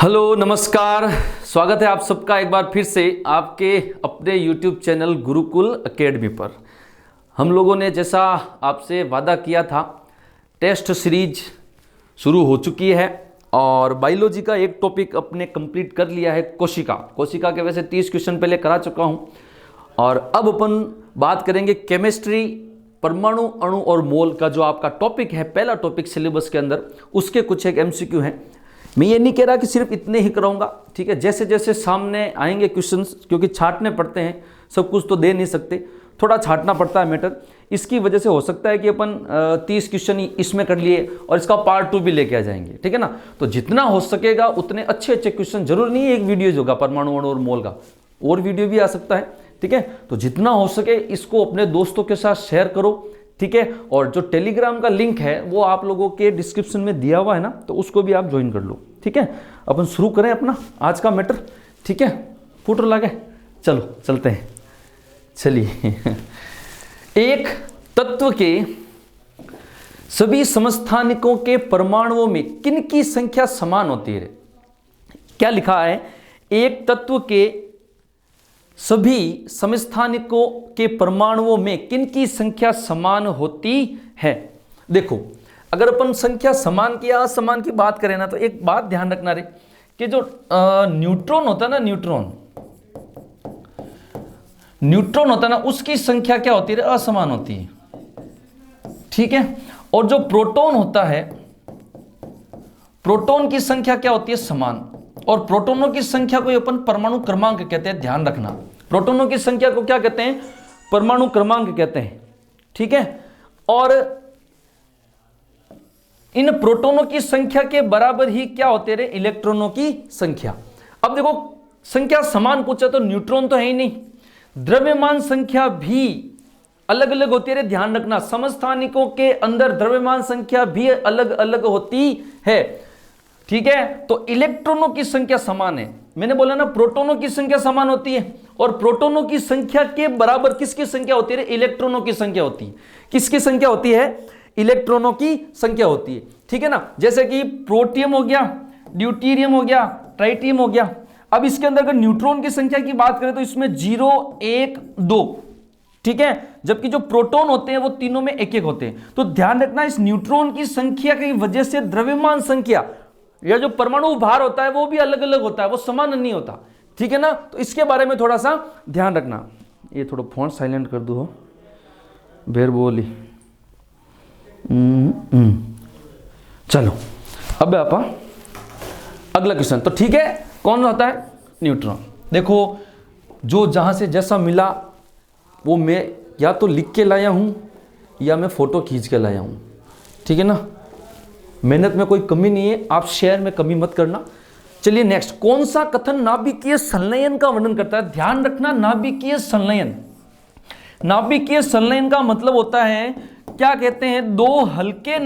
Hello नमस्कार, स्वागत है आप सबका एक बार फिर से आपके अपने YouTube चैनल गुरुकुल एकेडमी पर। हम लोगों ने जैसा आपसे वादा किया था, टेस्ट सीरीज शुरू हो चुकी है और बायोलॉजी का एक टॉपिक अपने कंप्लीट कर लिया है, कोशिका के वैसे 30 क्वेश्चन पहले करा चुका हूं। और अब अपन बात करेंगे केमिस्ट्री, परमाणु, अणु और मोल का जो आपका टॉपिक है, पहला टॉपिक सिलेबस के अंदर, उसके कुछ एक MCQ हैं। मैं ये नहीं कह रहा कि सिर्फ इतने ही कराऊंगा, ठीक है। जैसे जैसे सामने आएंगे क्वेश्चंस, क्योंकि छांटने पड़ते हैं, सब कुछ तो दे नहीं सकते, थोड़ा छांटना पड़ता है मैटर। इसकी वजह से हो सकता है कि अपन 30 क्वेश्चन इसमें कर लिए और इसका पार्ट 2 भी लेके आ जाएंगे, ठीक है ना। तो जितना हो सकेगा उतने अच्छे अच्छे क्वेश्चन, जरूर नहीं एक वीडियो होगा परमाणु, अणु और मोल का, और वीडियो भी आ सकता है, ठीक है। तो जितना हो सके इसको अपने दोस्तों के साथ शेयर करो, ठीक है। और जो टेलीग्राम का लिंक है वो आप लोगों के डिस्क्रिप्शन में दिया हुआ है ना, तो उसको भी आप ज्वाइन कर लो, ठीक है। अपन शुरू करें अपना आज का मैटर, ठीक है। फुटर लगे, चलो चलते हैं। चलिए एक तत्व के सभी समस्थानिकों के परमाणुओं में किन की संख्या समान होती है? क्या लिखा है? एक तत्व के सभी समस्थानिकों के परमाणुओं में किन की संख्या समान होती है? देखो, अगर अपन संख्या समान की या असमान की बात करें ना, तो एक बात ध्यान रखना रे कि जो न्यूट्रॉन होता है ना, न्यूट्रॉन होता है ना, उसकी संख्या क्या होती है? असमान होती है, ठीक है। और जो प्रोटॉन होता है, प्रोटॉन की संख्या क्या होती है? समान। और प्रोटॉनों की संख्या को अपन परमाणु क्रमांक कहते हैं, ध्यान रखना। प्रोटॉनों की संख्या को क्या कहते हैं? परमाणु क्रमांक कहते हैं, ठीक है। और इन प्रोटॉनों की संख्या के बराबर ही क्या होते रहे? इलेक्ट्रॉनों की संख्या। अब देखो, संख्या समान पूछा तो न्यूट्रॉन तो है ही नहीं, द्रव्यमान संख्या भी अलग अलग होती है, ध्यान रखना। समस्थानिकों के अंदर द्रव्यमान संख्या भी अलग अलग होती है, ठीक है। तो इलेक्ट्रॉनों की संख्या समान है। मैंने बोला ना, प्रोटॉनों की संख्या समान होती है, और प्रोटॉनों की संख्या के बराबर किसकी संख्या होती है? इलेक्ट्रॉनों की संख्या होती है। किसकी संख्या होती है? इलेक्ट्रॉनों की संख्या होती है, ठीक है ना। जैसे कि प्रोटियम हो गया, ड्यूटेरियम हो गया, ट्राइटियम हो गया। अब इसके अंदर अगर न्यूट्रॉन की संख्या की बात करें तो इसमें 0, 1, 2, ठीक है। जबकि जो प्रोटॉन होते हैं वो तीनों में एक एक होते हैं। तो ध्यान रखना, इस न्यूट्रॉन की संख्या की वजह से द्रव्यमान संख्या या जो परमाणु भार होता है वो भी अलग अलग होता है, वो समान नहीं होता, ठीक है ना। तो इसके बारे में थोड़ा सा ध्यान रखना। ये थोड़ा फोन साइलेंट कर दो, बेर बोली। चलो अब आप अगला क्वेश्चन, तो ठीक है, कौन होता है? न्यूट्रॉन। देखो, जो जहां से जैसा मिला वो मैं या तो लिख के लाया हूं या मैं फोटो खींच के लाया हूं, ठीक है ना। मेहनत में कोई कमी नहीं है, आप शेयर में कमी मत करना। चलिए नेक्स्ट, कौन सा कथन नाभिकीय संलयन का वर्णन करता है? ध्यान रखना, नाभिकीय संलयन। नाभिकीय संलयन का मतलब होता है, क्या कहते हैं? दो हल्के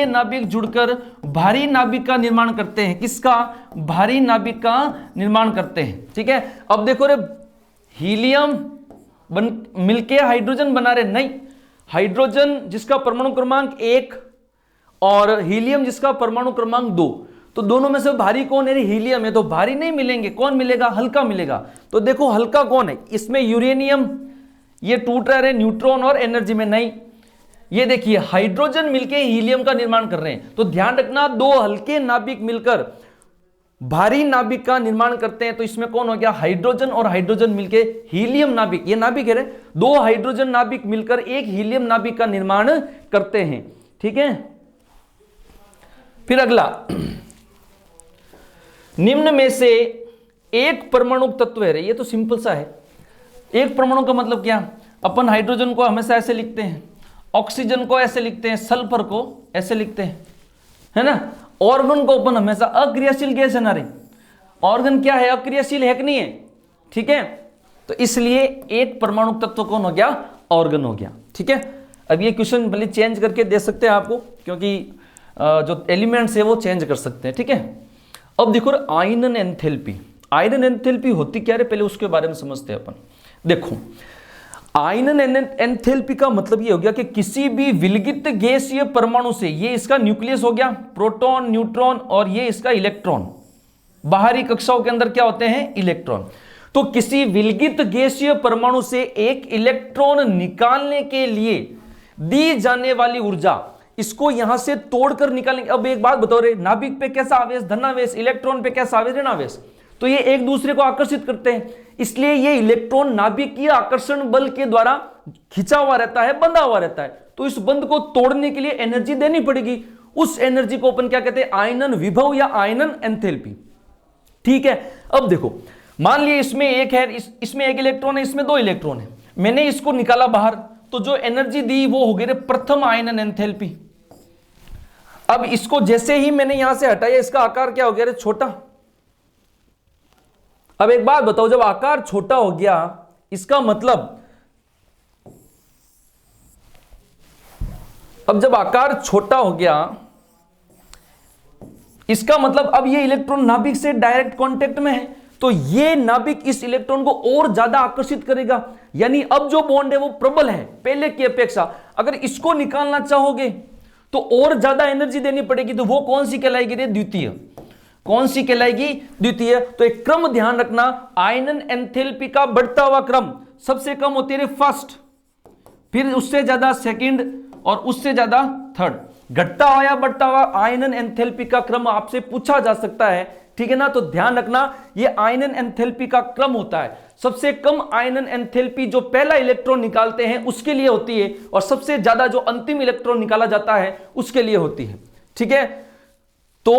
नाभिक जुड़कर भारी नाभिक का निर्माण करते हैं। किसका? भारी नाभिक का निर्माण करते हैं, ठीक है। अब देखो रे, हीलियम मिलके हाइड्रोजन बना रहे, नहीं, हाइड्रोजन जिसका परमाणु क्रमांक 1 और हीलियम जिसका परमाणु क्रमांक 2, तो दोनों में से भारी कौन है? हीलियम है। तो भारी नहीं मिलेंगे, कौन मिलेगा? हल्का मिलेगा। तो देखो हल्का कौन है? इसमें यूरेनियम, ये टूट रहे न्यूट्रॉन और एनर्जी में, नहीं। ये देखिए, हाइड्रोजन मिलके हीलियम का निर्माण कर रहे हैं। तो ध्यान रखना, दो हल्के नाभिक मिलकर भारी नाभिक का निर्माण करते हैं। तो इसमें कौन हो गया? हाइड्रोजन, और हाइड्रोजन मिलके हीलियम नाभिक, ये नाभिक है, दो हाइड्रोजन नाभिक मिलकर एक हीलियम नाभिक का निर्माण करते हैं, ठीक है। फिर अगला, निम्न में से एक परमाणु तत्व है, ये तो सिंपल सा है। एक परमाणु का मतलब क्या? अपन हाइड्रोजन को हमेशा ऐसे लिखते हैं, ऑक्सीजन को ऐसे लिखते हैं, सल्फर को ऐसे लिखते हैं, है ना। ऑर्गन को अपन हमेशा अक्रियाशील गैस है ना रे। ऑर्गन क्या है? अक्रियाशील है कि नहीं है, ठीक है। तो इसलिए एक परमाणु तत्व कौन हो गया? ऑर्गन हो गया, ठीक है। अब ये क्वेश्चन भले चेंज करके दे सकते हैं आपको, क्योंकि जो एलिमेंट्स है वो चेंज कर सकते हैं, ठीक है। अब देखो, आयनन एंथैल्पी। आयनन एंथैल्पी होती क्या है? पहले उसके बारे में समझते हैं अपन। देखो, आयनन एंथैल्पी का मतलब ये हो गया कि किसी भी विलगित गैसीय परमाणु से, ये इसका न्यूक्लियस हो गया, प्रोटॉन, न्यूट्रॉन और ये इसका इलेक्ट्रॉन, बाहरी कक्षाओं के अंदर क्या होते हैं, इलेक्ट्रॉन। तो किसी विलगित गैसीय परमाणु से एक इलेक्ट्रॉन निकालने के लिए दी जाने वाली ऊर्जा, इसको यहां से तोड़कर निकालेंगे। अब एक बात बताओ रे, नाभिक पे कैसा आवेश, धनावेश, इलेक्ट्रॉन पे कैसा आवेश, ऋणावेश, तो ये एक दूसरे को आकर्षित करते हैं, इसलिए ये इलेक्ट्रॉन नाभिकीय आकर्षण बल के द्वारा खिंचा हुआ रहता है, बंधा हुआ रहता है। तो इस बंध को तोड़ने के लिए एनर्जी देनी पड़ेगी, उस एनर्जी को अपन क्या कहते हैं, आयनन विभव या आयनन एंथैल्पी। ठीक है, अब देखो मान लिया इसमें एक है, इसमें एक इलेक्ट्रॉन है, इसमें दो इलेक्ट्रॉन है, मैंने इसको निकाला बाहर, तो जो एनर्जी दी वो हो गई प्रथम आयनन एंथैल्पी। अब इसको जैसे ही मैंने यहां से हटाया, इसका आकार क्या हो गया, छोटा। अब एक बात बताओ, जब आकार छोटा हो गया, इसका मतलब, अब जब आकार छोटा हो गया, इसका मतलब अब ये इलेक्ट्रॉन नाभिक से डायरेक्ट कांटेक्ट में है, तो ये नाभिक इस इलेक्ट्रॉन को और ज्यादा आकर्षित करेगा, यानी अब जो बॉन्ड है वो प्रबल है पहले की अपेक्षा। अगर इसको निकालना चाहोगे तो और ज्यादा एनर्जी देनी पड़ेगी, तो वो कौन सी कहलाएगी रे, द्वितीय। कौन सी कहलाएगी, द्वितीय। तो एक क्रम ध्यान रखना, आयनन एंथैल्पी का बढ़ता हुआ क्रम, सबसे कम होती है फर्स्ट, फिर उससे ज्यादा सेकंड और उससे ज्यादा थर्ड। घटता हुआ या बढ़ता हुआ आयनन एंथैल्पी का क्रम आपसे पूछा जा सकता है, ठीक है ना। तो ध्यान रखना, ये आयनन एंथैल्पी का क्रम होता है। सबसे कम आयनन एंथैल्पी जो पहला इलेक्ट्रॉन निकालते हैं उसके लिए होती है, और सबसे ज्यादा जो अंतिम इलेक्ट्रॉन निकाला जाता है उसके लिए होती है, ठीक है। तो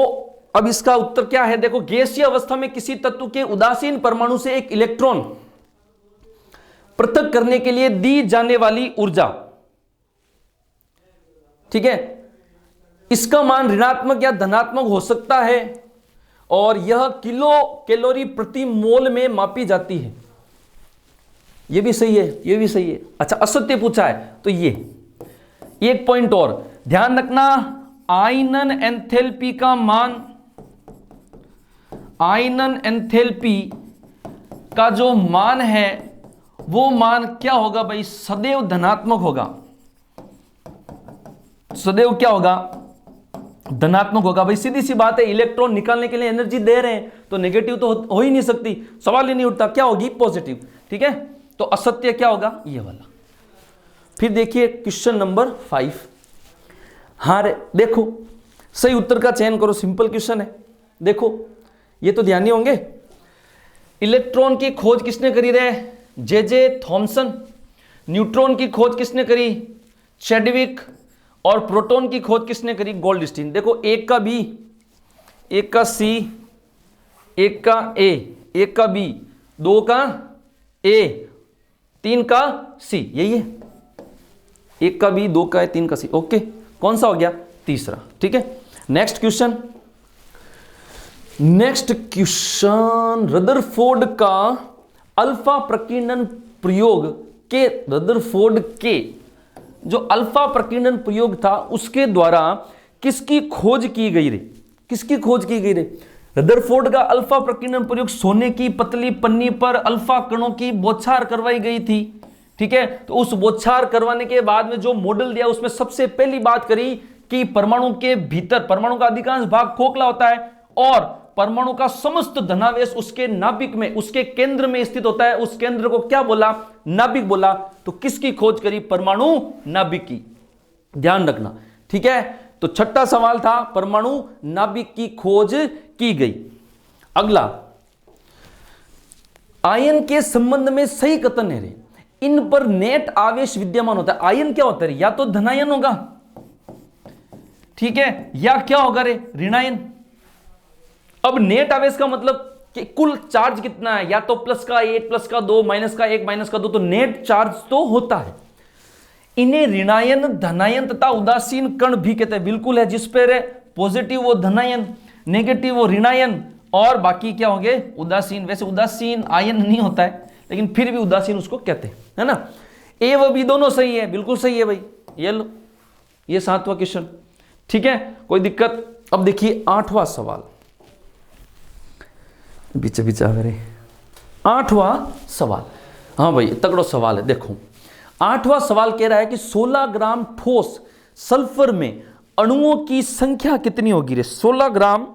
अब इसका उत्तर क्या है, देखो, गैसीय अवस्था में किसी तत्व के उदासीन परमाणु से एक इलेक्ट्रॉन पृथक करने के लिए दी जाने वाली ऊर्जा, ठीक है, इसका मान ऋणात्मक या धनात्मक हो सकता है, और यह किलो कैलोरी प्रति मोल में मापी जाती है। यह भी सही है, यह भी सही है। अच्छा, असत्य पूछा है, तो ये एक पॉइंट और ध्यान रखना, आयनन एंथैल्पी का मान, आयनन एंथैल्पी का जो मान है वो मान क्या होगा भाई, सदैव धनात्मक होगा। सदैव क्या होगा, धनात्मक होगा। भाई सीधी सी बात है, इलेक्ट्रॉन निकालने के लिए एनर्जी दे रहे हैं तो नेगेटिव तो हो ही नहीं सकती, सवाल ही नहीं उठता, क्या होगी, पॉजिटिव, ठीक है। तो असत्य क्या होगा, ये वाला। फिर देखिए क्वेश्चन नंबर 5। हाँ रे, देखो सही उत्तर का चयन करो, सिंपल क्वेश्चन है। देखो ये तो ध्यान नहीं होंगे। इलेक्ट्रॉन की खोज किसने करी रे, जे थॉमसन। न्यूट्रॉन की खोज किसने करी, चैडविक। और प्रोटॉन की खोज किसने करी, गोल्डस्टीन। देखो एक का बी, एक का सी, एक का ए, एक का बी, दो का ए, तीन का सी, यही है। एक का बी, दो का ए, तीन का सी, ओके। कौन सा हो गया, तीसरा, ठीक है। Next question, next question, Rutherford का अल्फा प्रकीर्णन प्रयोग के, रदरफोर्ड के जो अल्फा प्रकीर्णन प्रयोग था उसके द्वारा किसकी खोज की गई रे, किसकी खोज की गई रे। रदरफोर्ड का अल्फा प्रकीर्णन प्रयोग सोने की पतली पन्नी पर अल्फा कणों की बौछार करवाई गई थी, ठीक है। तो उस बौछार करवाने के बाद में जो मॉडल दिया उसमें सबसे पहली बात करी कि परमाणु के भीतर, परमाणु का अधिकांश भाग खोखला होता है और परमाणु का समस्त धनावेश उसके नाभिक में, उसके केंद्र में स्थित होता है। उस केंद्र को क्या बोला, नाभिक बोला। तो किसकी खोज करी, परमाणु नाभिक की, ध्यान रखना, ठीक है। तो छठा सवाल था, परमाणु नाभिक की खोज की गई। अगला, आयन के संबंध में सही कथन है रे, इन पर नेट आवेश विद्यमान होता है। आयन क्या होता है, या तो धनायन होगा, ठीक है, या क्या होगा रे, ऋणायन। अब नेट आवेश का मतलब कि कुल चार्ज कितना है, या तो प्लस का 1, प्लस का 2, माइनस का 1, माइनस का 2, तो नेट चार्ज तो होता है। इन्हें ऋणायन, धनायन तथा उदासीन कण भी कहते हैं। बिल्कुल है, जिस पर है पॉजिटिव वो धनायन, नेगेटिव वो ऋणायन, और बाकी क्या होंगे, उदासीन। वैसे उदासीन आयन नहीं होता है, लेकिन फिर भी उदासीन उसको कहते हैं, है ना। ए व बी दोनों सही है, बिल्कुल सही है भाई। ये लो, ये 7वां क्वेश्चन, ठीक है, कोई दिक्कत। अब देखिए 8वां सवाल, पीछे पीछे आ रहे, 8वां सवाल। हाँ भाई, तगड़ो सवाल है। देखो 8वां सवाल कह रहा है कि 16 ग्राम ठोस सल्फर में अणुओं की संख्या कितनी होगी रे। 16 ग्राम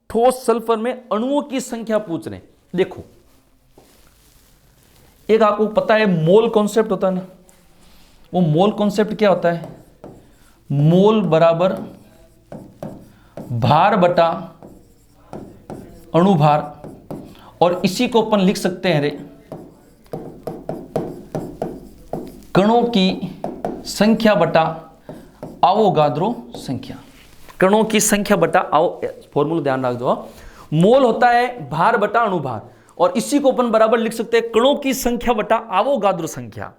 ठोस सल्फर में अणुओं की संख्या पूछ रहे हैं। देखो, एक आपको पता है मोल कॉन्सेप्ट होता है ना, वो मोल कॉन्सेप्ट क्या होता है, मोल बराबर भार बटा अणुभार, और इसी को अपन लिख सकते हैं रे कणों की संख्या बटा आवोगाद्रो संख्या। कणों की संख्या बटा फॉर्मूला ध्यान रख दो, मोल होता है भार बटा अणुभार, और इसी को अपन बराबर लिख सकते हैं कणों की संख्या बटा आवोगाद्रो संख्या।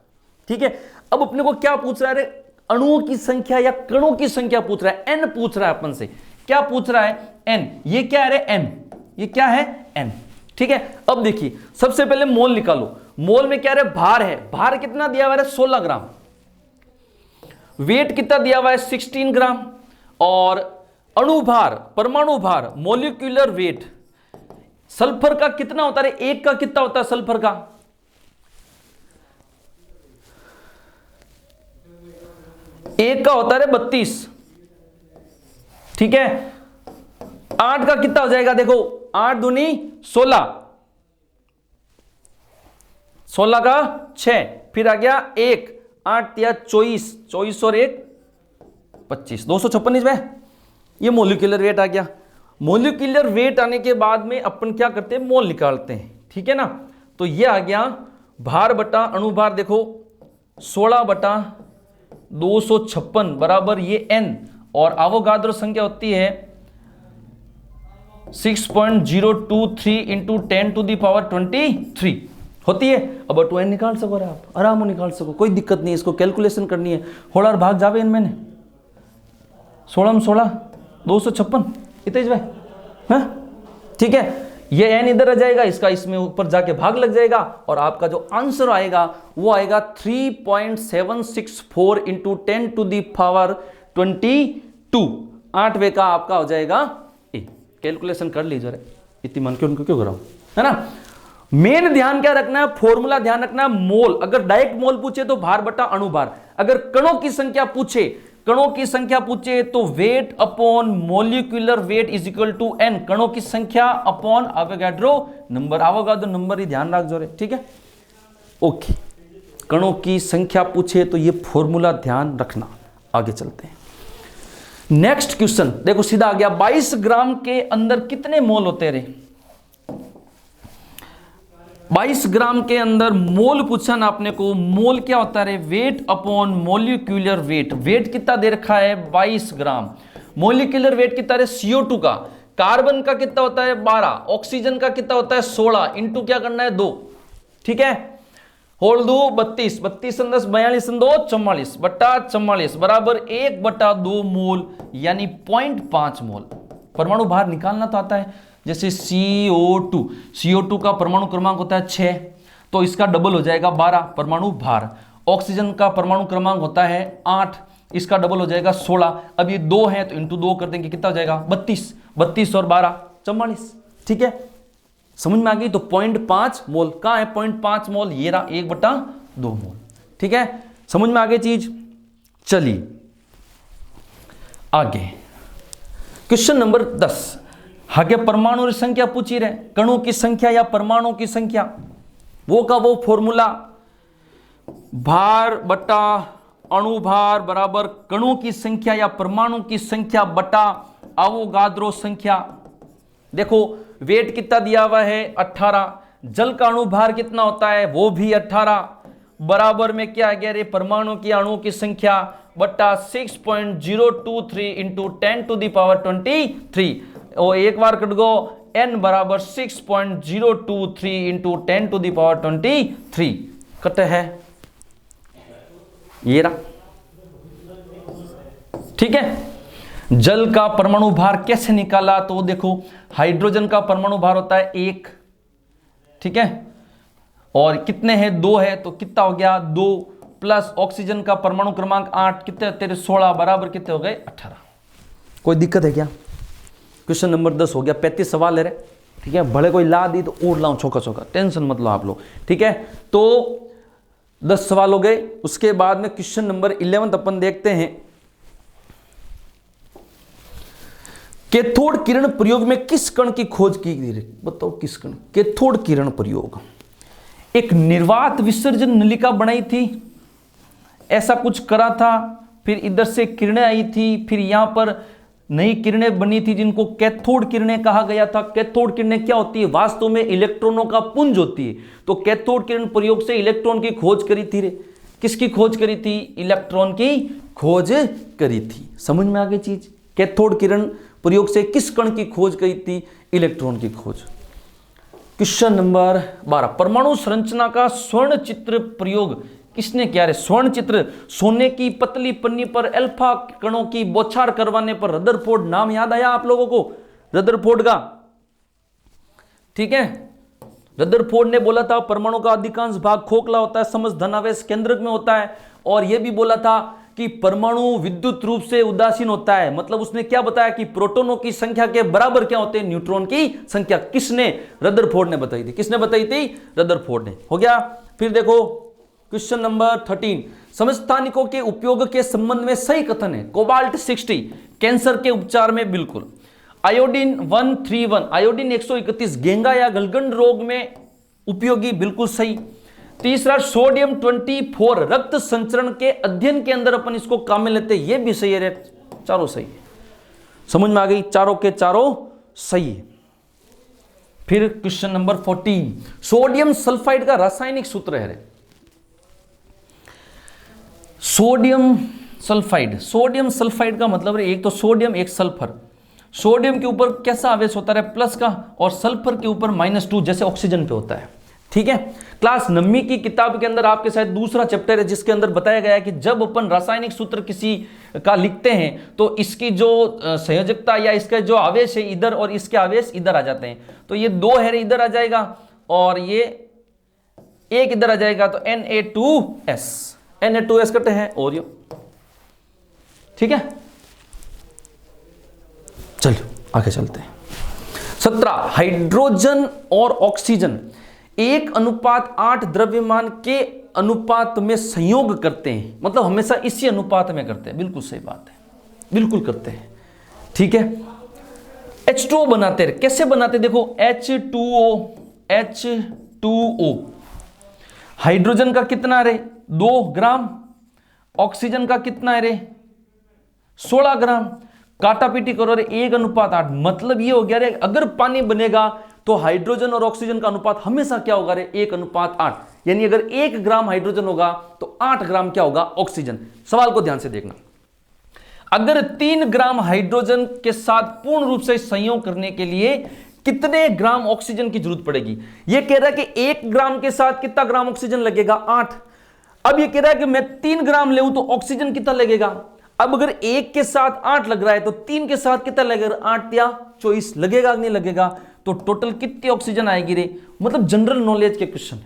ठीक है, अब अपने को क्या पूछ रहा है, अणुओं की संख्या या कणों की संख्या पूछ रहा है, एन पूछ रहा है अपन से। क्या पूछ रहा है, एन। ये क्या है, एन। ये क्या है, एन। ठीक है, अब देखिए सबसे पहले मोल निकालो। मोल में क्या है, भार है। भार कितना दिया हुआ है, 16 ग्राम। वेट कितना दिया हुआ है, 16 ग्राम। और अणुभार, परमाणु भार, मोलिक्यूलर वेट सल्फर का कितना होता है, एक का कितना होता है सल्फर का, एक का होता है 32। ठीक है, 8 का कितना हो जाएगा, देखो 8 दूनी 16, 16 का 6, फिर आ गया 1, 8 या 24, 24 और 1 25, 256 इसमें ये मोलिकुलर वेट आ गया। मोलिकुलर वेट आने के बाद में अपन क्या करते हैं, मोल निकालते हैं। ठीक है ना, तो ये आ गया भार बटा अणुभार, देखो 16 बटा 256 बराबर ये n, और आवोगाद्रो संख्या होती है 6.023 इंटू 10 टू दी पावर 23 होती है। अब टू एन निकाल सको रे आप, आराम हो निकाल सको, कोई दिक्कत नहीं। इसको कैलकुलेशन करनी है, होड़ और भाग जावे इनमें 16 में 16 256 इतने भाई, हाँ ठीक है। ये एन इधर आ जाएगा, इसका इसमें ऊपर जाके भाग लग जाएगा, और आपका जो आंसर आएगा वो आएगा 3.764 इंटू 10 टू दी पावर 22। 8वें का आपका हो जाएगा ए। कैलकुलेशन कर लीजिए, इतनी मन क्यों क्यों कराऊं, है ना। मेन ध्यान क्या रखना है, फॉर्मूला ध्यान रखना है, मोल। अगर डायरेक्ट मोल पूछे तो भार बटा अणुभार, अगर कणों की संख्या पूछे, कणों की संख्या पूछे तो weight upon molecular weight is equal to N, कणों की संख्या upon Avogadro number. Avogadro number ही ध्यान रख जो रे, ठीक है ओके। कणों की संख्या पूछे तो ये फॉर्मूला ध्यान रखना। आगे चलते हैं, नेक्स्ट क्वेश्चन देखो सीधा आ गया। 22 ग्राम के अंदर कितने मोल होते रे, 22 ग्राम के अंदर मोल पूछा ना आपने को। मोल क्या होता है, weight upon molecular weight. Weight कितना दे रखा है 22 ग्राम, मोलिकुलर वेट कितना है CO2 का, कार्बन का कितना होता है 12, ऑक्सीजन का कितना होता है 16, इंटू क्या करना है 2, ठीक है। होल दो 32, 32 10 42 2 44 बट्टा 44 बराबर 1/2 मोल, यानी 0.5 मोल। परमाणु भार निकालना तो आता है, जैसे CO2 का परमाणु क्रमांक होता है 6, तो इसका डबल हो जाएगा 12 परमाणु भार। ऑक्सीजन का परमाणु क्रमांक होता है 8, इसका डबल हो जाएगा 16। अब ये 2 है तो इंटू 2 कर देंगे, कितना हो जाएगा 32, 32 और 12 44। ठीक है, समझ में आ गई। तो 0.5 मोल कहां है, 0.5 मोल ये रहा 1/2 मोल। ठीक है, समझ में आ गई चीज। चलिए आगे क्वेश्चन नंबर 10। आगे परमाणु की संख्या पूछी रहे, कणों की संख्या या परमाणु की संख्या, वो का वो फॉर्मूला भार बटा अणुभार बराबर कणों की संख्या या परमाणु की संख्या बटा अवोगाद्रो संख्या। देखो वेट कितना दिया हुआ है 18, जल का अणुभार कितना होता है वो भी 18, बराबर में क्या आ गया रे परमाणु की अणुओं की संख्या बटा 6.023 इंटू 10 टू दी पावर 23। और एक बार कट गो, n बराबर 6.023 into 10 to the power 23 cut है ये रहा। ठीक है, जल का परमाणु भार कैसे निकाला, तो देखो हाइड्रोजन का परमाणु भार होता है 1, ठीक है, और कितने हैं 2 है, तो कितना हो गया 2 प्लस ऑक्सीजन का परमाणु क्रमांक 8, कितने तेरे 16 बराबर कितने हो गए 18। कोई दिक्कत है क्या। क्वेश्चन नंबर 10 हो गया, 35 सवाल है रे, ठीक है। भले कोई ला दी तो और लाऊं छोका छोका, टेंशन मत लो आप लोग, ठीक है। तो 10 सवाल हो गए। उसके बाद में क्वेश्चन नंबर 11 अपन देखते हैं। कैथोड किरण प्रयोग में किस कण की खोज की गई? बताओ किस कण? कैथोड किरण प्रयोग, एक निर्वात विसर्जन नलिका बनाई थी, ऐसा कुछ करा था, फिर इधर से किरणें आई थी, फिर यहां पर नई किरणें बनी थी जिनको कैथोड किरणें कहा गया था। कैथोड किरणें क्या होती है? वास्तव में इलेक्ट्रॉनों का पुंज होती है। तो कैथोड किरण प्रयोग से इलेक्ट्रॉन की खोज करी थी रे। किसकी खोज करी थी? इलेक्ट्रॉन की खोज करी थी। समझ में आ गई चीज? कैथोड किरण प्रयोग से किस कण की खोज करी थी? इलेक्ट्रॉन की खोज। क्वेश्चन नंबर 12, परमाणु संरचना का स्वर्ण चित्र प्रयोग किसने किया रे? स्वर्ण चित्र, सोने की पतली पन्नी पर अल्फा कणों की बौछार करवाने पर रदरफोर्ड, नाम याद आया आप लोगों को रदरफोर्ड का? ठीक है, रदरफोर्ड ने बोला था परमाणु का अधिकांश भाग खोखला होता है, समस्त धनावेश केंद्रक में होता है, और यह भी बोला था कि परमाणु विद्युत रूप से उदासीन होता है। मतलब उसने क्या बताया कि प्रोटॉनों की संख्या के बराबर क्या होते हैं? न्यूट्रॉन की संख्या। किसने? रदरफोर्ड ने बताई थी। किसने बताई थी? रदरफोर्ड ने। हो गया। फिर देखो क्वेश्चन नंबर 13, समस्थानिकों के उपयोग के संबंध में सही कथन है। कोबाल्ट 60 कैंसर के उपचार में बिल्कुल। आयोडीन 131, आयोडीन 131 घेंगा या गलगंड रोग में उपयोगी, बिल्कुल सही। तीसरा सोडियम 24 रक्त संचरण के अध्ययन के अंदर अपन इसको काम में लेते हैं, ये भी सही है। चारों सही है। समझ में आ गई? चारों के चारों सही है। फिर क्वेश्चन नंबर 14, सोडियम सल्फाइड का रासायनिक सूत्र है। सोडियम सल्फाइड, सोडियम सल्फाइड का मतलब है एक तो सोडियम एक सल्फर। सोडियम के ऊपर कैसा आवेश होता है? प्लस का, और सल्फर के ऊपर -2 जैसे ऑक्सीजन पे होता है। ठीक है, क्लास 9वीं की किताब के अंदर आपके साथ दूसरा चैप्टर है जिसके अंदर बताया गया है कि जब अपन रासायनिक सूत्र किसी का लिखते हैं तो इसकी जो संयोजकता या इसका जो आवेश है इधर और इसके आवेश इधर आ जाते हैं। तो ये 2 है इधर आ जाएगा और ये एक इधर आ जाएगा, तो Na2S, Na2S करते हैं और ये। ठीक है, चलो आगे चलते हैं। 17, हाइड्रोजन और ऑक्सीजन 1:8 द्रव्यमान के अनुपात में संयोग करते हैं। मतलब हमेशा इसी अनुपात में करते हैं। बिल्कुल सही बात है, बिल्कुल करते हैं। ठीक है, H2O बनाते हैं। कैसे बनाते हैं? देखो H2O हाइड्रोजन का कितना रे? 2 ग्राम। ऑक्सीजन का कितना है रे? 16 ग्राम। काटा पीटी करो रे, 1:8। मतलब ये हो गया रे, अगर पानी बनेगा तो हाइड्रोजन और ऑक्सीजन का अनुपात हमेशा क्या होगा रे? 1:8। यानी अगर 1 ग्राम हाइड्रोजन होगा तो 8 ग्राम क्या होगा? ऑक्सीजन। सवाल को ध्यान से देखना, अगर 3 ग्राम हाइड्रोजन के साथ पूर्ण रूप से संयोग करने के लिए कितने ग्राम ऑक्सीजन की जरूरत पड़ेगी? यह कह रहा है कि 1 ग्राम के साथ कितना ग्राम ऑक्सीजन लगेगा? 8। अब यह कह रहा है कि मैं 3 ग्राम ले तो ऑक्सीजन कितना लगेगा? अब अगर 1 के साथ 8 लग रहा है तो 3 के साथ कितना लगेगा? 8 या 24 लगेगा, नहीं लगेगा? तो टोटल कितनी ऑक्सीजन आएगी रे? मतलब जनरल नॉलेज के क्वेश्चन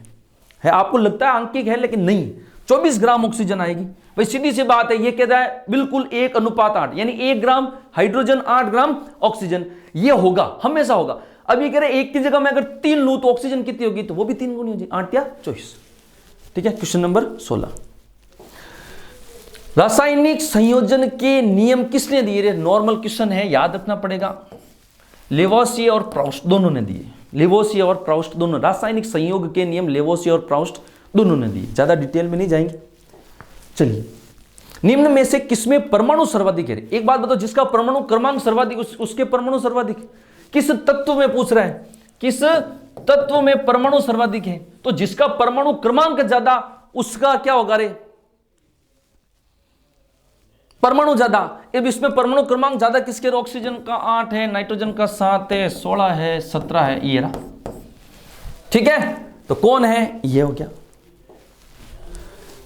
है। आपको लगता है अंकिक है, लेकिन नहीं, 24 ग्राम ऑक्सीजन आएगी। भाई सीधी सी बात है, ये कह रहा है बिल्कुल 1:8, यानी 1 ग्राम हाइड्रोजन 8 ग्राम ऑक्सीजन, ये होगा, हमेशा होगा। अब ये कह रहे हैं 1 की जगह मैं अगर 3 लूं तो ऑक्सीजन कितनी होगी? तो वो भी 3 गुनी हो जाएगी, 8 या 24। ठीक है, क्वेश्चन नंबर 16, रासायनिक संयोजन के नियम किसने दिए रे? नॉर्मल क्वेश्चन है, याद रखना पड़ेगा। लेवोसियर और प्राउस्ट दोनों ने दिए। लेवोसियर और प्राउस्ट दोनों, रासायनिक संयोग के नियम लेवोसियर और प्राउस्ट दोनों ने दिए। ज्यादा डिटेल में नहीं जाएंगे। चलिए, निम्न में से किसमें परमाणु सर्वाधिक है? एक बात बताओ, जिसका परमाणु क्रमांक सर्वाधिक उसके परमाणु सर्वाधिक। किस तत्व में पूछ रहा है? किस तत्व में परमाणु सर्वाधिक है? तो जिसका परमाणु क्रमांक ज्यादा उसका क्या होगा रे? परमाणु ज्यादा। अब इसमें परमाणु क्रमांक ज्यादा किसके? ऑक्सीजन का 8 है, नाइट्रोजन का 7 है, 16 है, 17 है, ये रहा। ठीक है, तो कौन है? ये हो गया।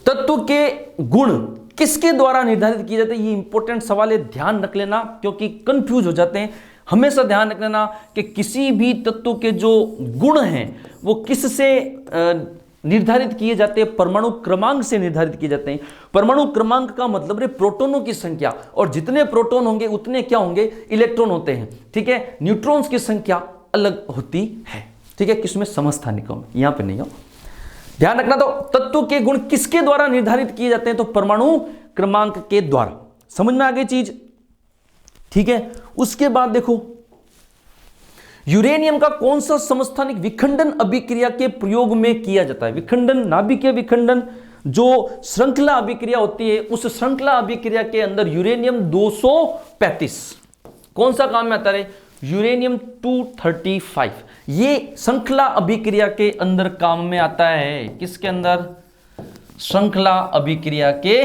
तत्व के गुण किसके द्वारा निर्धारित किए जाते हैं? ये इंपॉर्टेंट सवाल है, ध्यान रख लेना, क्योंकि कंफ्यूज हो जाते हैं। हमेशा ध्यान रख लेना कि किसी भी तत्व के जो गुण हैं वो किससे निर्धारित किए जाते हैं? परमाणु क्रमांक से निर्धारित किए जाते हैं। परमाणु क्रमांक का मतलब है प्रोटॉनों की संख्या, और जितने प्रोटॉन होंगे उतने क्या होंगे? इलेक्ट्रॉन होते हैं। ठीक है, न्यूट्रॉन्स की संख्या अलग होती है। ठीक है, किसमें? समस्थानिकों में, यहां पे नहीं हो। ध्यान रखना, तो तत्व के गुण किसके द्वारा निर्धारित किए जाते हैं? तो परमाणु क्रमांक के द्वारा। समझ में आ गई चीज? ठीक है। उसके बाद देखो, यूरेनियम का कौन सा समस्थानिक विखंडन अभिक्रिया के प्रयोग में किया जाता है? विखंडन, नाभिकीय विखंडन, जो श्रृंखला अभिक्रिया होती है, उस श्रृंखला अभिक्रिया के अंदर यूरेनियम 235 कौन सा काम में आता है? यूरेनियम 235 ये श्रृंखला अभिक्रिया के अंदर काम में आता है। किसके अंदर? श्रृंखला अभिक्रिया के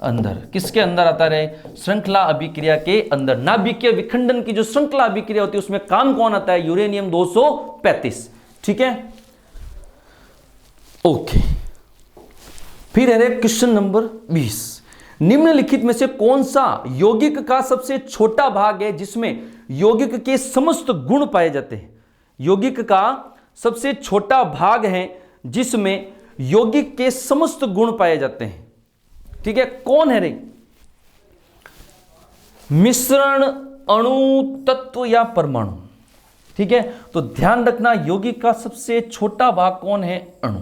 अंदर। किसके अंदर आता है? श्रृंखला अभिक्रिया के अंदर। नाभिकीय विखंडन की जो श्रृंखला अभिक्रिया होती है उसमें काम कौन आता है? यूरेनियम 235। ठीक है, ओके। फिर है क्वेश्चन नंबर 20। निम्नलिखित में से कौन सा यौगिक का सबसे छोटा भाग है जिसमें यौगिक के समस्त गुण पाए जाते हैं? यौगिक का सबसे छोटा भाग है जिसमें यौगिक के समस्त गुण पाए जाते हैं। ठीक है, कौन है रे? मिश्रण, अणु, तत्व या परमाणु? ठीक है, तो ध्यान रखना, यौगिक का सबसे छोटा भाग कौन है? अणु।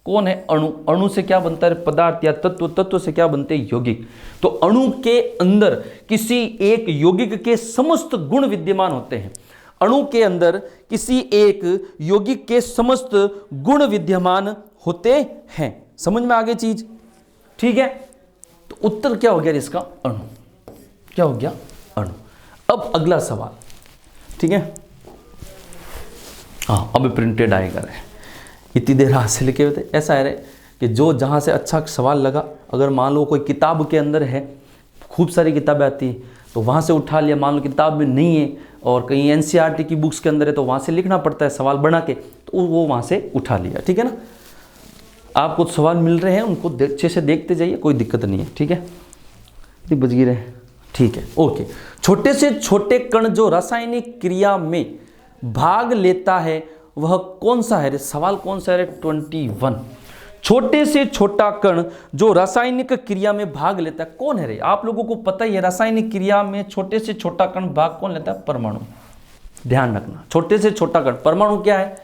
कौन है? अणु। अणु से क्या बनता है? पदार्थ या तत्व। तत्व से क्या बनते हैं? यौगिक। तो अणु के अंदर किसी एक यौगिक के समस्त गुण विद्यमान होते हैं। अणु के अंदर किसी एक यौगिक के समस्त गुण विद्यमान होते हैं। समझ में आ गई चीज? ठीक है, तो उत्तर क्या हो गया इसका? अणु। क्या हो गया? अणु। अब अगला सवाल। ठीक है, हाँ, अब प्रिंटेड आएगा रे, इतनी देर हाथ से लिखे हुए थे। ऐसा है रे कि जो जहाँ से अच्छा सवाल लगा, अगर मान लो कोई किताब के अंदर है, खूब सारी किताबें आती हैं, तो वहाँ से उठा लिया। मान लो किताब में नहीं है और कहीं एनसीईआरटी की बुक्स के अंदर है, तो वहाँ से लिखना पड़ता है सवाल बना के, तो वो वहाँ से उठा लिया। ठीक है ना, आपको सवाल मिल रहे हैं, उनको अच्छे से देखते जाइए, कोई दिक्कत नहीं है। ठीक है, बच गई रहे। ठीक है, ओके। छोटे से छोटे कण जो रासायनिक क्रिया में भाग लेता है वह कौन सा है रे? सवाल कौन सा है रे? 21। छोटे से छोटा कण जो रासायनिक क्रिया में भाग लेता है कौन है रे? आप लोगों को पता ही है, रासायनिक क्रिया में छोटे से छोटा कण भाग कौन लेता है? परमाणु। ध्यान रखना, छोटे से छोटा कण। परमाणु क्या है?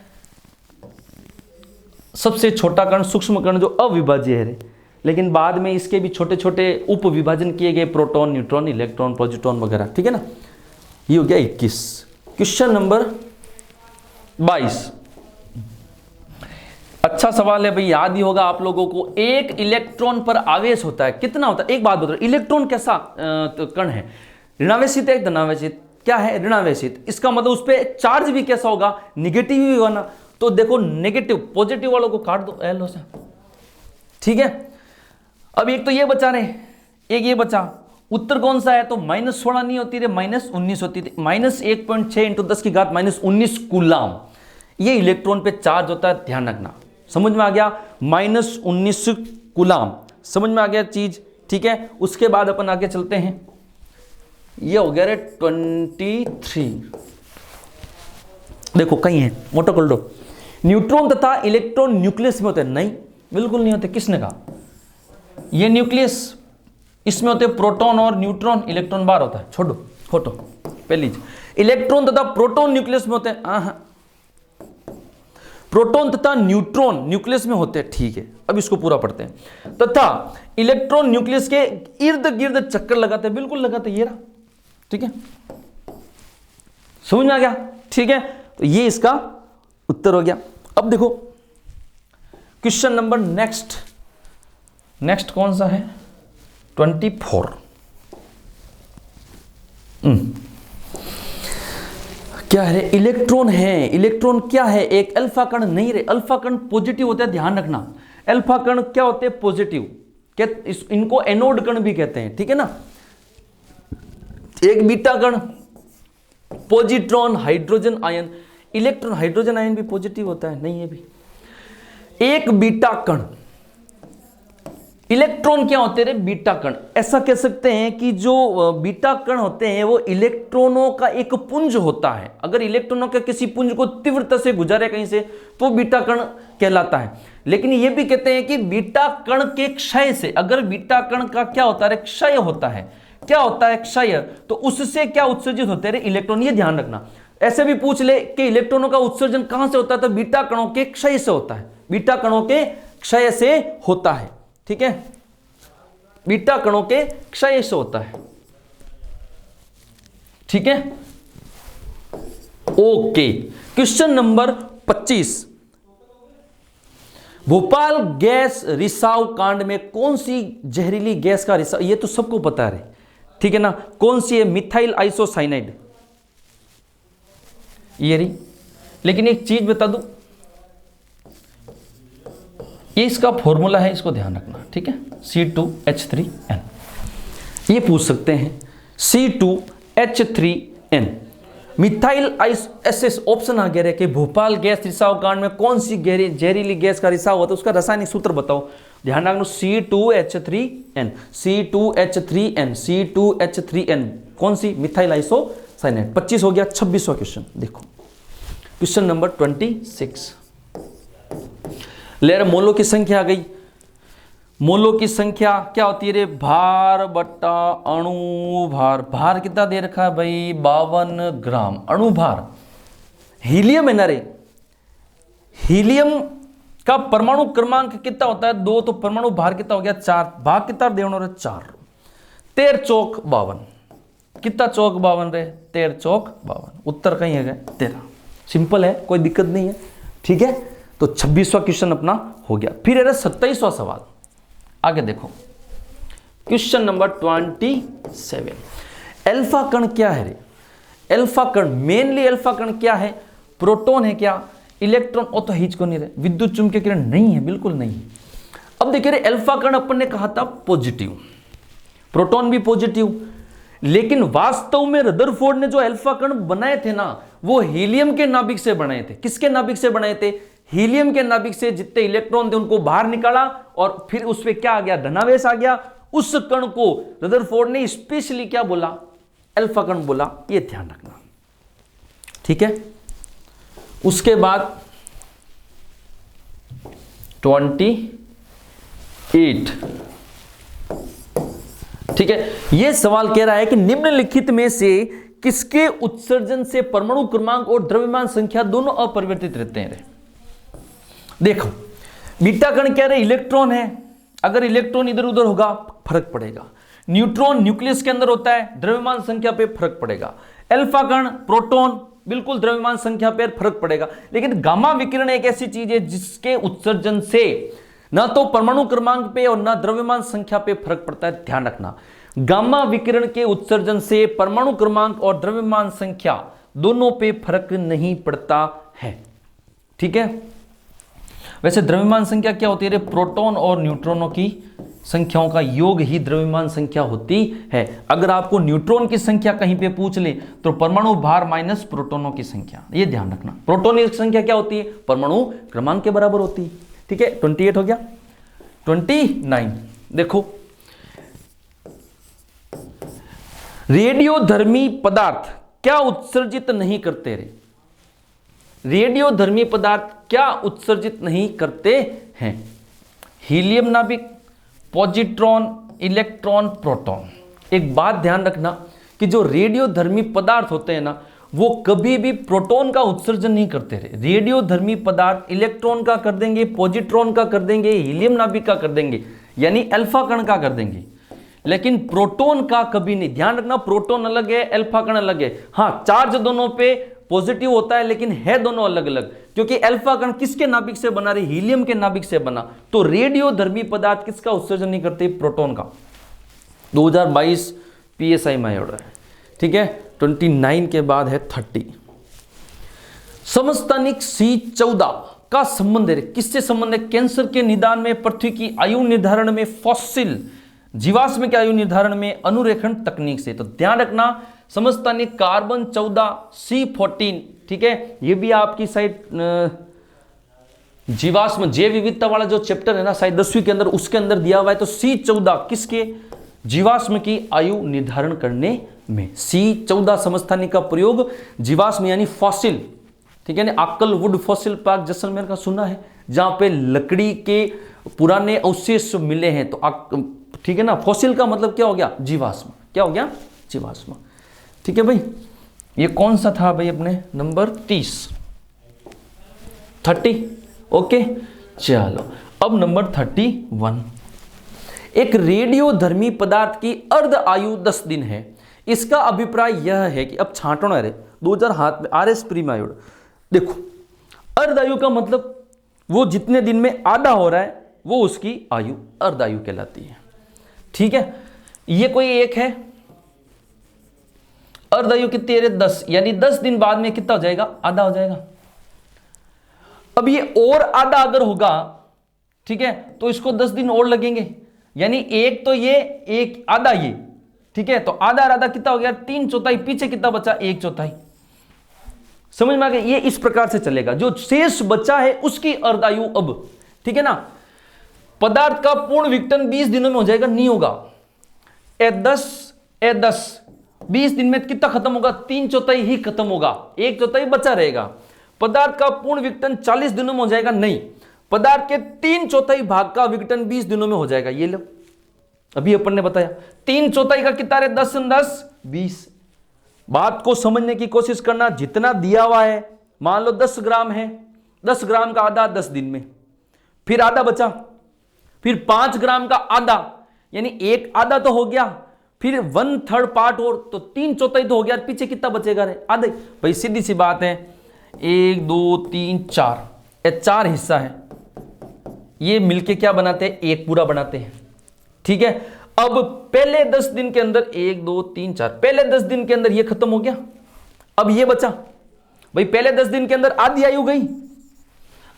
सबसे छोटा कण, सूक्ष्म कण जो अविभाज्य है रे, लेकिन बाद में इसके भी छोटे छोटे उप विभाजन किए गए, प्रोटॉन, न्यूट्रॉन, इलेक्ट्रॉन, प्रोटॉन वगैरह। ठीक है ना, ये हो गया 21। Question number 22। अच्छा सवाल है भाई, याद ही होगा आप लोगों को। एक इलेक्ट्रॉन पर आवेश होता है, कितना होता है? एक बात बताओ, इलेक्ट्रॉन कैसा कण है? ऋणावेशित है, धनावेशित? क्या है? ऋणावेशित। इसका मतलब उस पर चार्ज भी कैसा होगा? निगेटिव ही होगा ना। तो देखो, नेगेटिव, पॉजिटिव वालों को काट दो एल से। ठीक है, अब एक तो ये बचा रहे, एक ये बचा। उत्तर कौन सा है? तो -16 नहीं होती रे, -19 होती थी। -1.6 × 10⁻19 कूलाम ये इलेक्ट्रॉन पे चार्ज होता है। ध्यान रखना, समझ में आ गया? -19 कूलाम, समझ में आ गया चीज? ठीक है, उसके बाद अपन आगे चलते हैं। ये हो गया रे 23। देखो कहीं है, मोटो कर दो। न्यूट्रॉन तथा इलेक्ट्रॉन न्यूक्लियस में होते हैं? नहीं, बिल्कुल नहीं होते। किसने कहा? ये न्यूक्लियस, इसमें होते हैं प्रोटॉन और न्यूट्रॉन, इलेक्ट्रॉन बाहर होता है। छोड़ो, फोटो पहली। इलेक्ट्रॉन तथा प्रोटॉन न्यूक्लियस में होते हैं। प्रोटॉन तथा न्यूट्रॉन न्यूक्लियस में होते हैं। ठीक है, अब इसको पूरा पढ़ते हैं। तथा इलेक्ट्रॉन न्यूक्लियस के इर्द गिर्द चक्कर लगाते हैं। बिल्कुल लगाते हैं, ये रहा। ठीक है, समझ में आ गया? ठीक है, तो ये इसका उत्तर हो गया। अब देखो क्वेश्चन नंबर नेक्स्ट कौन सा है? 24। क्या है? इलेक्ट्रॉन है। इलेक्ट्रॉन क्या है? एक अल्फा कण नहीं रे, अल्फा कण पॉजिटिव होते हैं। ध्यान रखना, अल्फा कण क्या होते हैं? पॉजिटिव। इनको एनोड कण भी कहते हैं। ठीक है ना, एक बीटा कण, positron, hydrogen ion. Electron, hydrogen ion भी पॉजिटिव होता है, नहीं है भी। एक बीटा कण, इलेक्ट्रॉन क्या होते हैं? बीटा कण। ऐसा कह सकते हैं कि जो बीटा कण होते हैं वो इलेक्ट्रॉनों का एक पुंज होता है। अगर इलेक्ट्रॉनों के किसी पुंज को तीव्रता से गुजारे कहीं से, तो बीटा कण कहलाता है। लेकिन ये भी कहते हैं कि बीटा कण के क्षय से, अगर बीटा कण का क्या होता है? क्षय होता है। क्या होता है? क्षय। तो उससे क्या उत्सर्जित होते हैं? इलेक्ट्रॉन। ये ध्यान रखना। ऐसे भी पूछ ले कि इलेक्ट्रॉनों का उत्सर्जन कहां से होता है? तो बीटा कणों के क्षय से होता है। बीटा कणों के क्षय से होता है। ठीक है, बीटा कणों के क्षय से होता है। ठीक है, okay. Question number 25, Bhopal gas रिसाव कांड में कौन सी जहरीली गैस का रिसाव, ये तो सबको पता है, ठीक है ना, कौन सी है? मिथाइल आइसोसाइनाइड, ये रही। लेकिन एक चीज बता दूं, ये इसका फॉर्मूला है, इसको ध्यान रखना। ठीक है, C2H3N, ये पूछ सकते हैं, C2H3N। मिथाइल एसएस ऑप्शन आ गया है कि भोपाल गैस रिसाव कांड में कौन सी जहरीली गैस का रिसाव होता है, उसका रासायनिक सूत्र बताओ। ध्यान रखना, C2H3N, C2H3N, C2H3N, कौन सी? Methyl isocyanide. 25 हो गया। 26वां क्वेश्चन देखो, क्वेश्चन नंबर 26। ले रहे मोलों की संख्या आ गई। मोलों की संख्या क्या होती है रे? भार बट्टा अणु भार। भार कितना दे रखा है भाई? 52 ग्राम। अणु भार, हीलियम है ना रे, हीलियम का परमाणु क्रमांक कितना होता है? 2, तो परमाणु भार कितना हो गया? 4। भाग कितना देना रे? 4। 13 चौक 52। कितना चौक 52 रे? 13 चौक 52। उत्तर कहीं है 13। सिंपल है, कोई दिक्कत नहीं है। ठीक है, तो 26वां क्वेश्चन अपना हो गया। फिर है 27वां सवाल, आगे देखो, क्वेश्चन नंबर 27। अल्फा कण क्या है रे? अल्फा कण, मेनली अल्फा कण क्या है? प्रोटॉन है क्या? इलेक्ट्रॉन? ओ तो हिच को नहीं रहे, विद्युत चुंबकीय किरण नहीं है, बिल्कुल नहीं। अब देखिए रे, अल्फा कण अपन ने कहा था पॉजिटिव, प्रोटॉन भी पॉजिटिव, लेकिन वास्तव में रदरफोर्ड ने जो अल्फा कण बनाए थे ना, वो हीलियम के नाभिक से बनाए थे। किसके नाभिक से बनाए थे? हीलियम के नाभिक से। जितने इलेक्ट्रॉन थे उनको बाहर निकाला और फिर उस पे क्या आ गया? धनावेश आ गया। उस कण को रदरफोर्ड ने स्पेशली क्या बोला? अल्फा कण बोला। ये ध्यान रखना, ठीक है। उसके बाद 28, ठीक है। यह सवाल कह रहा है कि निम्नलिखित में से किसके उत्सर्जन से परमाणु क्रमांक और द्रव्यमान संख्या दोनों अपरिवर्तित रहते हैं? देखो, बीटा कण क्या रहे? इलेक्ट्रॉन है। अगर इलेक्ट्रॉन इधर उधर होगा फर्क पड़ेगा। न्यूट्रॉन न्यूक्लियस के अंदर होता है, द्रव्यमान संख्या पे फर्क पड़ेगा। अल्फा कण, प्रोटॉन, बिल्कुल द्रव्यमान संख्या पे फर्क पड़ेगा। लेकिन गामा विकिरण एक ऐसी चीज है जिसके उत्सर्जन से ना तो परमाणु क्रमांक पे और ना द्रव्यमान संख्या पे फर्क पड़ता है। ध्यान रखना, गामा विकिरण के उत्सर्जन से परमाणु क्रमांक और द्रव्यमान संख्या दोनों पे फर्क नहीं पड़ता है, ठीक है। वैसे द्रव्यमान संख्या क्या होती है? प्रोटॉन और न्यूट्रॉनों की संख्याओं का योग ही द्रव्यमान संख्या होती है। अगर आपको न्यूट्रॉन की संख्या कहीं पे पूछ ले तो परमाणु भार माइनस प्रोटॉनों की संख्या, ये ध्यान रखना। प्रोटॉन की संख्या क्या होती है? परमाणु क्रमांक के बराबर होती है, ठीक है। 28 हो गया। 29 देखो, रेडियोधर्मी पदार्थ क्या उत्सर्जित नहीं करते रे? रेडियोधर्मी पदार्थ क्या उत्सर्जित नहीं करते हैं? हीलियम नाभिक, पॉजिट्रॉन, इलेक्ट्रॉन, प्रोटॉन। एक बात ध्यान रखना कि जो रेडियोधर्मी पदार्थ होते हैं ना, वो कभी भी प्रोटॉन का उत्सर्जन नहीं करते रहे। रेडियोधर्मी पदार्थ इलेक्ट्रॉन का कर देंगे, पॉजिट्रॉन का कर देंगे, हीलियम नाभिक का कर देंगे, यानी अल्फा कण का कर देंगे, लेकिन प्रोटॉन का कभी नहीं। ध्यान रखना, प्रोटॉन अलग है, अल्फा कण अलग है। हाँ, चार्ज दोनों पे पॉजिटिव होता है, लेकिन है दोनों अलग अलग, क्योंकि अल्फा कण किसके नाभिक से बना रहे? हीलियम के नाभिक से बना। तो रेडियोधर्मी पदार्थ किसका उत्सर्जन नहीं करते? प्रोटॉन का। 2022 PSI में ऑर्डर है, ठीक है। 29 के बाद है 30। समस्थानिक C14 का संबंध है, किससे संबंध है? कैंसर के निदान में, पृथ्वी की आयु निर्धारण में, फॉसिल जीवाश्म के आयु निर्धारण में, अनुरेखण तकनीक से। तो ध्यान रखना, समस्थानिक कार्बन 14 C14, ठीक है। ये भी आपकी साइड जीवाश्म जैव विविधता वाला जो चैप्टर है ना, शायद 10वीं के अंदर, उसके अंदर दिया हुआ है। तो C14 किसके? जीवाश्म की आयु निर्धारण करने में। C14 समस्थानिक का प्रयोग जीवाश्म यानी फॉसिल, ठीक है ना। आक्कल वुड फॉसिल पार्क जैसलमेर का सुना है, जहां पे लकड़ी के पुराने अवशेष मिले हैं। तो ठीक है ना, फॉसिल का मतलब क्या हो गया? जीवाश्म। क्या हो गया? जीवाश्म, ठीक है भाई। ये कौन सा था भाई? अपने नंबर 30 ओके। चलो अब नंबर 31, एक रेडियोधर्मी पदार्थ की अर्ध आयु 10 दिन है। इसका अभिप्राय यह है कि अब छांटना रे 2000 हाथ में RS प्रीमायोड। देखो अर्ध आयु का मतलब वो जितने दिन में आधा हो रहा है वो उसकी आयु अर्ध आयु कहलाती है। ठीक है, ये कोई एक है, अर्ध आयु कितनी है 10, यानी 10 दिन बाद में कितना हो जाएगा, आधा हो जाएगा। अब ये और आधा अगर होगा, ठीक है, तो इसको 10 दिन और लगेंगे, यानी एक तो ये एक आधा ये, ठीक है, तो आधा आधा कितना हो गया 3/4, पीछे कितना बचा 1/4। समझ में आ गया, ये इस प्रकार से चलेगा, जो शेष बचा है उसकी अर्ध आयु अब, ठीक है ना। पदार्थ का पूर्ण विघटन 20 दिनों में हो जाएगा, नहीं होगा, ए 10 20 दिन में कितना खत्म होगा, 3/4 ही खत्म होगा, 1/4 बचा रहेगा। पदार्थ का पूर्ण विघटन 40 दिनों में हो जाएगा, नहीं, पदार्थ के 3/4 भाग का विघटन 20 दिनों में हो जाएगा। ये लो अभी अपन ने बताया 3/4 का कितना है 10 × 10 20। बात को समझने की कोशिश करना, जितना दिया हुआ है, मान लो 10 ग्राम है, 10 ग्राम का आधा 10 दिन में, फिर आधा बचा, फिर 5 ग्राम का आधा, यानी एक आधा तो हो गया, फिर 1/3 पार्ट और, तो 3/4 तो हो गया, पीछे कितना बचेगा रे, आधे। भाई सीधी सी बात है, 1 2 3 4, ये 4 हिस्सा है, ये मिलके क्या बनाते हैं, एक पूरा बनाते हैं। ठीक है, अब पहले 10 दिन के अंदर 1 2 3 4, पहले 10 दिन के अंदर ये खत्म हो गया, अब ये बचा। भाई पहले 10 दिन के अंदर आधी आयु गई,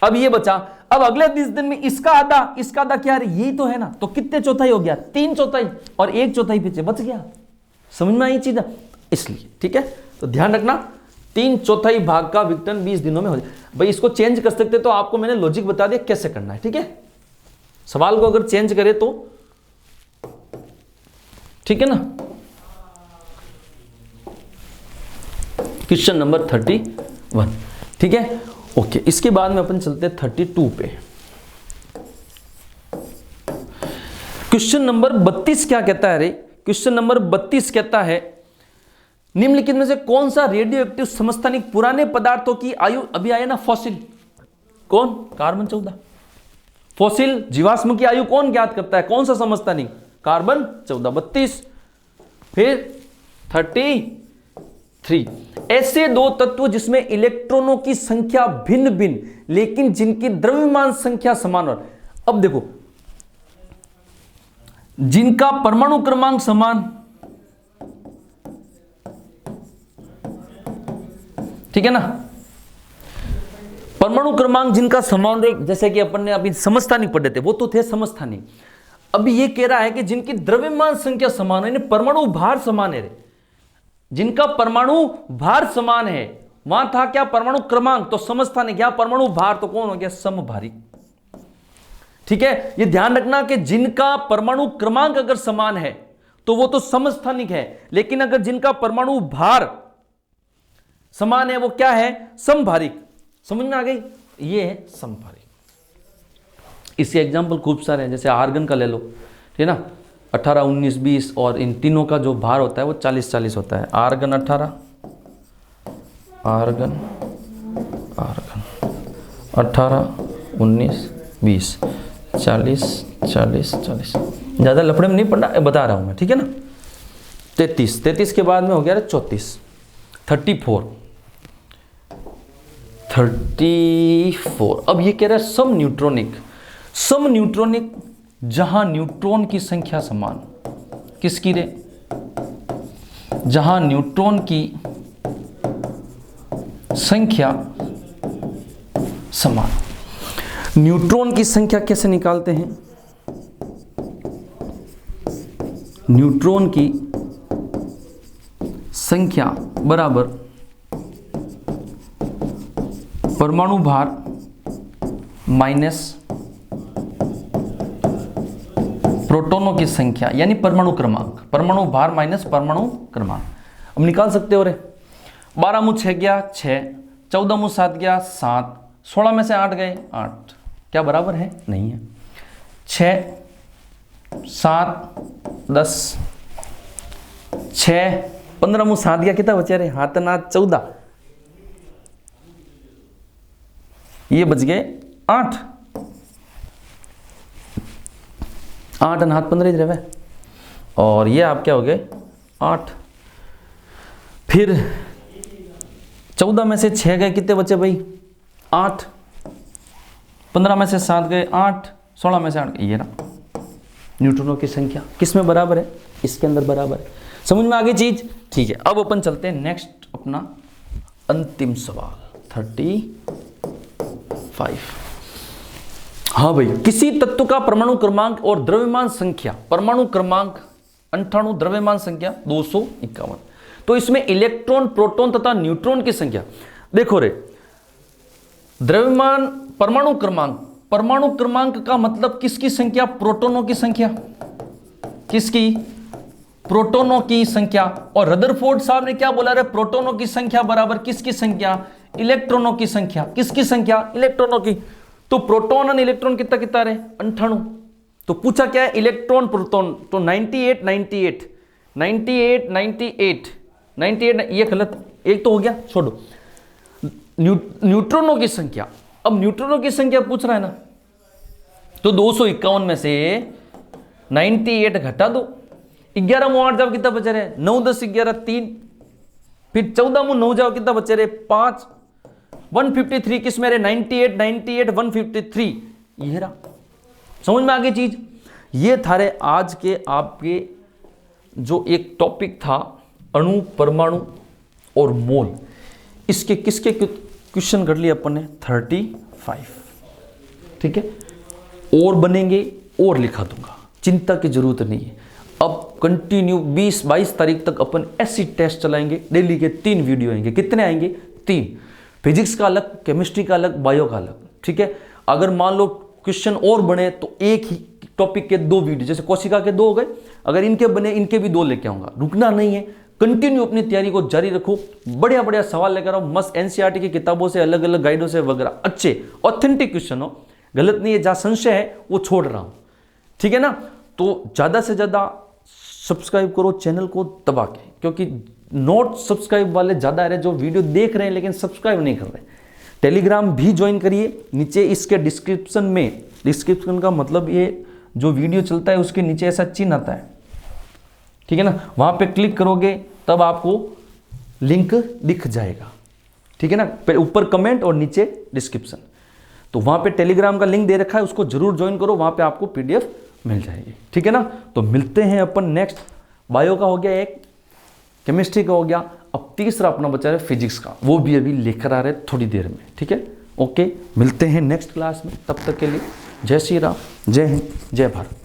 अब ये बचा, अब अगले 10 दिन में इसका आधा क्या है, यही तो है ना, तो कितने चौथाई हो गया 3/4 और 1/4 पीछे बच गया। समझ में आई चीज, इसलिए ठीक है, तो ध्यान रखना 3/4 भाग का विघटन 20 दिनों में हो जाए। भाई इसको चेंज कर सकते, तो आपको मैंने लॉजिक बता दिया कैसे करना है। ठीक है, सवाल को अगर चेंज करे तो ठीक है ना। क्वेश्चन नंबर 31, ठीक है, ओके। इसके बाद में अपन चलते हैं 32 पे। क्वेश्चन नंबर 32 क्या कहता है रे, क्वेश्चन नंबर 32 कहता है निम्नलिखित में से कौन सा रेडियो एक्टिव समस्थानिक पुराने पदार्थों की आयु, अभी आया ना फॉसिल, कौन, कार्बन 14, फॉसिल जीवाश्म की आयु कौन ज्ञात करता है, कौन सा समस्थानिक, कार्बन 14, 32। फिर 33, ऐसे दो तत्व जिसमें इलेक्ट्रॉनों की संख्या भिन्न भिन्न लेकिन जिनकी द्रव्यमान संख्या समान हो। अब देखो, जिनका परमाणु क्रमांक समान, ठीक है ना, परमाणु क्रमांक जिनका समान, जैसे कि अपन ने अभी समस्थानिक पढ़े थे, वो तो थे समस्थानिक। अभी ये कह रहा है कि जिनकी द्रव्यमान संख्या समान है, परमाणु भार समान है, जिनका परमाणु भार समान है, वहां था क्या परमाणु क्रमांक, तो समस्थानिक, यहां परमाणु भार, तो कौन हो गया समभारी। ठीक है, ये ध्यान रखना कि जिनका परमाणु क्रमांक अगर समान है तो वो तो समस्थानिक है, लेकिन अगर जिनका परमाणु भार समान है वो क्या है, समभारिक। समझ में आ गई, ये है समभारिक। इसके एग्जाम्पल खूब सारे हैं, जैसे आर्गन का ले लो, ठीक है ना, 18 19 20, और इन तीनों का जो भार होता है वो 40 40 होता है। आर्गन 18, आर्गन 18 19 20 40 40 40, ज़्यादा लफड़े में नहीं पढ़ना, बता रहा हूँ मैं, ठीक है ना। 33 के बाद में हो गया 34, 34। अब ये कह रहा है सम न्यूट्रॉनिक, जहां न्यूट्रॉन की संख्या समान, किसकी रे, जहां न्यूट्रॉन की संख्या समान। न्यूट्रॉन की संख्या कैसे निकालते हैं, न्यूट्रॉन की संख्या बराबर परमाणु भार माइनस प्रोटॉनों की संख्या, यानी परमाणु क्रमांक, परमाणु भार माइनस परमाणु क्रमांक। अब निकाल सकते हो रे, 12 मुँह 6 गया 6, 14 मुँह 7 गया 7, 16 में से 8 गए 8, क्या बराबर है, नहीं है। 6 7 10, 6 15 मुँह 7 गया, कितना बचे रे, हाथ ना 14, ये बच गए 8। 8 और 7 15 ही रहे। और ये आप क्या हो गए 8। फिर 14 में से 6 गए, कितने बचे भाई 8। 15 में से 7 गए 8, 16 में से 8, ये ना न्यूट्रॉनों की संख्या किस में बराबर है, इसके अंदर बराबर है। समझ में आ गई चीज? ठीक है, अब अपन चलते हैं नेक्स्ट अपना अंतिम सवाल 35। हाँ भाई, किसी तत्व का परमाणु क्रमांक और द्रव्यमान संख्या, परमाणु क्रमांक 98, द्रव्यमान संख्या 251। तो इसमें इलेक्ट्रॉन, प्रोटॉन तथा न्यूट्रॉन की संख्या देखो रे। द्रव्यमान, परमाणु क्रमांक, परमाणु क्रमांक का मतलब किसकी संख्या, प्रोटॉनों की संख्या, किसकी, प्रोटॉनों की संख्या। और रदरफोर्ड साहब ने क्या बोला रे, प्रोटॉनों की संख्या बराबर किसकी संख्या, इलेक्ट्रॉनों की संख्या। किसकी संख्या, इलेक्ट्रॉनों की। तो प्रोटॉन और इलेक्ट्रॉन कितना कितना रहे 98। तो पूछा क्या है, इलेक्ट्रॉन प्रोटॉन, तो 98 98 98 98 98, ये गलत, एक तो हो गया, छोड़ो। न्यूट्रॉनों की संख्या, अब न्यूट्रॉनों की संख्या पूछ रहा है ना, तो 251 में से 98 घटा दो, 11 में 8 जाओ कितना बचे रहे 9 10 11 3, फिर 14 में 9 जाओ कितना बचे रहे 5, 153 किस में रहे 98 98 153, ये रहा। समझ में आ गई चीज? ये थारे आज के आपके जो एक टॉपिक था अणु, परमाणु और मोल, इसके किसके क्वेश्चन कर लिए अपन ने 35। ठीक है, और बनेंगे और लिखा दूंगा, चिंता की जरूरत नहीं है। अब कंटिन्यू 20-22 तारीख तक अपन ऐसी टेस्ट चलाएंगे, डेली के 3 वीडियो आएंगे। कितने आएंगे 3, फिजिक्स का अलग, केमिस्ट्री का अलग, बायो का अलग। ठीक है, अगर मान लो क्वेश्चन और बने तो एक ही टॉपिक के 2 वीडियो, जैसे कोशिका के 2 हो गए, अगर इनके बने इनके भी 2 लेके आऊंगा। रुकना नहीं है, कंटिन्यू अपनी तैयारी को जारी रखो, बढ़िया बढ़िया सवाल लेकर आओ, मस्त एनसीईआरटी की किताबों से, अलग अलग गाइडों से वगैरह, अच्छे ऑथेंटिक क्वेश्चन हो, गलत नहीं है, जहां संशय है वो छोड़ रहा हूं। ठीक है ना, तो ज्यादा से ज्यादा सब्सक्राइब करो चैनल को दबा के, क्योंकि नॉट सब्सक्राइब वाले ज्यादा आ रहे, जो वीडियो देख रहे हैं लेकिन सब्सक्राइब नहीं कर रहे। टेलीग्राम भी ज्वाइन करिए, नीचे इसके डिस्क्रिप्शन में, डिस्क्रिप्शन का मतलब ये जो वीडियो चलता है उसके नीचे ऐसा चिन्ह आता है, ठीक है ना, वहां पे क्लिक करोगे तब आपको लिंक दिख जाएगा। ठीक है ना, ऊपर कमेंट और नीचे डिस्क्रिप्शन, तो वहां पे टेलीग्राम का लिंक दे रखा है, उसको जरूर ज्वाइन करो, वहां पे आपको पीडीएफ मिल जाएगी। ठीक है ना, तो मिलते हैं अपन नेक्स्ट। बायो का हो गया एक, केमिस्ट्री का हो गया, अब तीसरा अपना बचा है फिजिक्स का, वो भी अभी लेकर आ रहे हैं थोड़ी देर में। ठीक है, ओके, मिलते हैं नेक्स्ट क्लास में, तब तक के लिए जय श्री राम, जय हिंद, जय भारत।